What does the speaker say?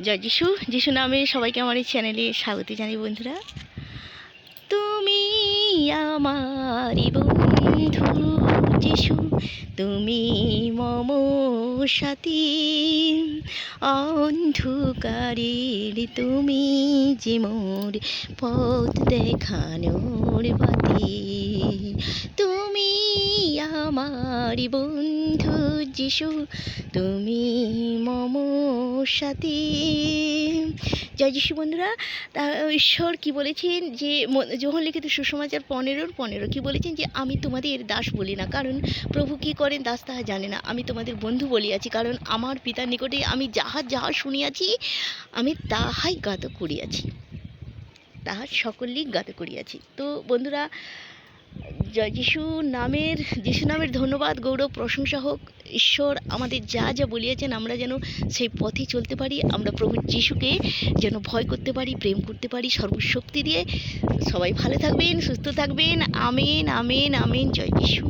জয় যিশু। যিশু নামে সবাইকে আমার এই চ্যানেলে স্বাগত জানাই বন্ধুরা। তুমি আমারি বন্ধু যিশু, তুমি মম সাথী, অন্ধকারের তুমি যে মোর পথ দেখানোর বাতি। তুমি আমারি বন্ধু যিশু, তুমি মম সাথী। জয় যিশু বন্ধুরা। তা ঈশ্বর কি বলেছেন যে যোহন লিখিত সুসমাচার 15:15 কি বলেছেন যে আমি তোমাদের দাস বলি না, কারণ প্রভু কি করেন দাস তাহা জানে না। আমি তোমাদের বন্ধু বলিয়াছি, কারণ আমার পিতার নিকটে আমি যাহা যাহা শুনিয়াছি আমি তাহাই জ্ঞাত করিয়াছি, তাহার সকলেই জ্ঞাত করিয়াছি। তো বন্ধুরা, জয় যিশু নামের ধন্যবাদ, গৌরব, প্রশংসা হোক। ঈশ্বর আমাদের যা যা বলিয়েছেন আমরা যেন সেই পথে চলতে পারি, আমরা প্রভু যিশুকে যেন ভয় করতে পারি, প্রেম করতে পারি সর্বশক্তি দিয়ে। সবাই ভালো থাকবেন, সুস্থ থাকবেন। Amen, amen, amen. জয় যিশু।